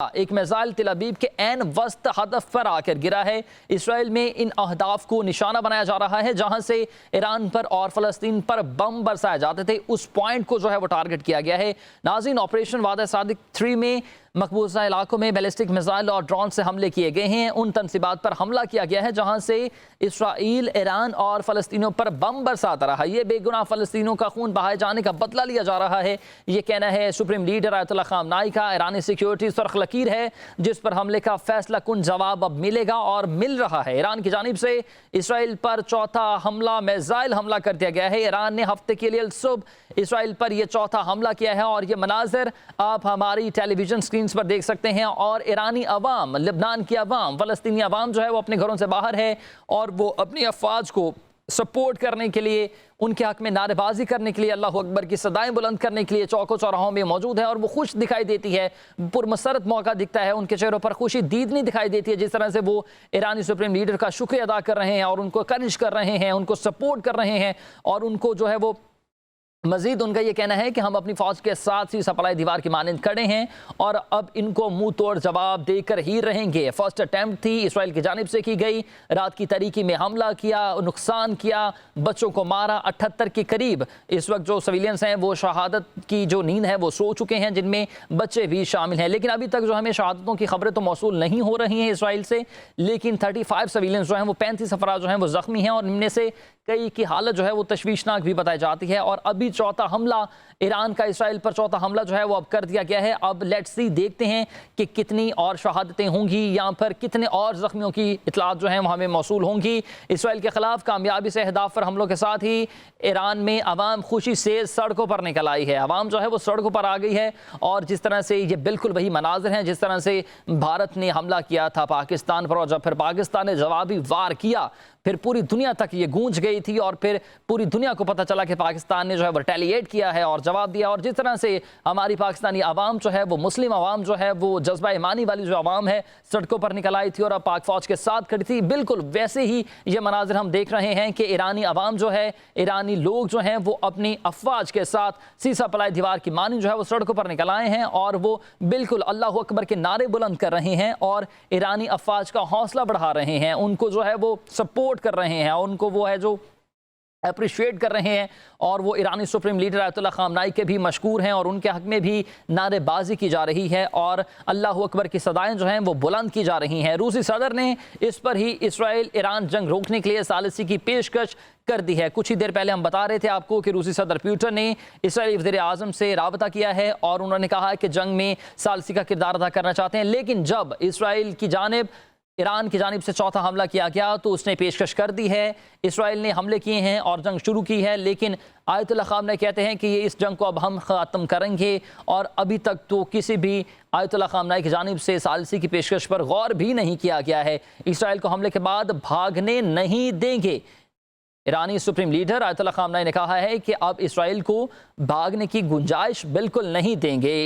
ایک میزائل تل ابیب کے عین وسط ہدف پر آ کر گرا ہے۔ اسرائیل میں ان اہداف کو نشانہ بنایا جا رہا ہے جہاں سے ایران پر اور فلسطین پر بم برسائے جاتے تھے، اس پوائنٹ کو جو ہے وہ ٹارگٹ کیا گیا ہے۔ ناظرین، آپریشن وعدہ صادق 3 میں مقبوضہ علاقوں میں بیلسٹک میزائل اور ڈرون سے حملے کیے گئے ہیں۔ ان تنصیبات پر حملہ کیا گیا ہے جہاں سے اسرائیل ایران اور فلسطینیوں پر بم برساتا رہا۔ یہ بے گناہ فلسطینیوں کا خون بہائے جانے کا بدلہ لیا جا رہا ہے، یہ کہنا ہے سپریم لیڈر آیت اللہ خامنائی کا۔ ایرانی سیکیورٹی سرخ لکیر ہے جس پر حملے کا فیصلہ کن جواب اب ملے گا اور مل رہا ہے۔ ایران کی جانب سے اسرائیل پر چوتھا حملہ میزائل حملہ کر دیا گیا ہے۔ ایران نے ہفتے کے لیے صبح اسرائیل پر یہ چوتھا حملہ کیا ہے اور یہ مناظر آپ ہماری ٹیلی ویژن سکرینز پر دیکھ سکتے ہیں۔ اور ایرانی عوام، لبنان کی عوام، فلسطینی عوام جو ہے وہ اپنے گھروں سے باہر ہے اور وہ اپنی افواج کو سپورٹ کرنے کے لیے، ان کے حق میں نعرے بازی کرنے کے لیے، اللہ اکبر کی صدائیں بلند کرنے کے لیے چوکوں چوراہوں میں موجود ہے اور وہ خوش دکھائی دیتی ہے، پرمسرت موقع دکھتا ہے، ان کے چہروں پر خوشی دیدنی دکھائی دیتی ہے جس طرح سے وہ ایرانی سپریم لیڈر کا شکریہ ادا کر رہے ہیں اور ان کو انکریج کر رہے ہیں، ان کو سپورٹ کر رہے ہیں اور ان کو جو ہے وہ مزید ان کا یہ کہنا ہے کہ ہم اپنی فوج کے ساتھ سی سپلائی دیوار کی مانند کھڑے ہیں اور اب ان کو منہ توڑ جواب دے کر ہی رہیں گے۔ فرسٹ اٹیمپٹ تھی، اسرائیل کی جانب سے کی گئی، رات کی تاریکی میں حملہ کیا، نقصان کیا، بچوں کو مارا۔ 78 کے قریب اس وقت جو سویلینز ہیں وہ شہادت کی جو نیند ہے وہ سو چکے ہیں، جن میں بچے بھی شامل ہیں، لیکن ابھی تک جو ہمیں شہادتوں کی خبریں تو موصول نہیں ہو رہی ہیں اسرائیل سے، لیکن 35 سویلینز جو ہیں وہ 35 افراد جو ہیں وہ زخمی ہیں اور ان میں سے کئی کی حالت جو ہے وہ تشویشناک بھی بتائی جاتی ہے۔ اور ابھی چوتھا حملہ ایران کا اسرائیل پر چوتھا حملہ جو ہے وہ اب کر دیا گیا ہے۔ اب لیٹس سی، دیکھتے ہیں کہ کتنی اور شہادتیں ہوں گی، یہاں پر کتنے اور زخمیوں کی اطلاعات جو ہیں وہ ہمیں موصول ہوں گی۔ اسرائیل کے خلاف کامیابی سے اہداف پر حملوں کے ساتھ ہی ایران میں عوام خوشی سے سڑکوں پر نکل آئی ہے، عوام جو ہے وہ سڑکوں پر آ گئی ہے اور جس طرح سے یہ بالکل وہی مناظر ہیں جس طرح سے بھارت نے حملہ کیا تھا پاکستان پر اور جب پھر پاکستان نے جوابی وار کیا، پھر پوری دنیا تک یہ گونج گئی تھی اور پھر پوری دنیا کو پتہ چلا کہ پاکستان نے جو ہے وہ ریٹیلیٹ کیا ہے اور جواب دیا۔ اور جس طرح سے ہماری پاکستانی عوام جو ہے وہ مسلم عوام جو ہے وہ جذبہ ایمانی والی جو عوام ہے سڑکوں پر نکل آئی تھی اور اب پاک فوج کے ساتھ کھڑی تھی، بالکل ویسے ہی یہ مناظر ہم دیکھ رہے ہیں کہ ایرانی عوام جو ہے، ایرانی لوگ جو ہیں وہ اپنی افواج کے ساتھ سیسا پلائی دیوار کی مانند جو ہے وہ سڑکوں پر نکل آئے ہیں اور وہ بالکل اللہ اکبر کے نعرے بلند کر رہے ہیں اور ایرانی افواج کا حوصلہ بڑھا رہے ہیں، ان کو جو ہے وہ سپورٹ کر رہے ہیں، ان کو وہ ہے جو اپریشیٹ کر رہے ہیں اور وہ ایرانی سپریم لیڈر آیت اللہ خامنائی کے بھی مشکور ہیں اور ان کے حق میں بھی نعرے بازی کی جا رہی ہے اور اللہ اکبر کی صدائیں جو ہیں وہ بلند کی جا رہی ہیں۔ روسی صدر نے اس پر ہی اسرائیل ایران جنگ روکنے کے لیے ثالثی کی پیشکش کر دی ہے۔ کچھ ہی دیر پہلے ہم بتا رہے تھے آپ کو کہ روسی صدر پیوٹن نے اسرائیلی وزیر اعظم سے رابطہ کیا ہے اور انہوں نے کہا کہ جنگ میں ثالثی کا کردار ادا کرنا چاہتے ہیں، لیکن جب اسرائیل کی جانب ایران کی جانب سے چوتھا حملہ کیا گیا تو اس نے پیشکش کر دی ہے، اسرائیل نے حملے کیے ہیں اور جنگ شروع کی ہے، لیکن آیت اللہ خامنائی کہتے ہیں کہ یہ اس جنگ کو اب ہم ختم کریں گے اور ابھی تک تو کسی بھی آیت اللہ خامنائی کی جانب سے ثالثی کی پیشکش پر غور بھی نہیں کیا گیا ہے۔ اسرائیل کو حملے کے بعد بھاگنے نہیں دیں گے۔ ایرانی سپریم لیڈر آیت اللہ خامنائی نے کہا ہے کہ اب اسرائیل کو بھاگنے کی گنجائش بالکل نہیں دیں گے۔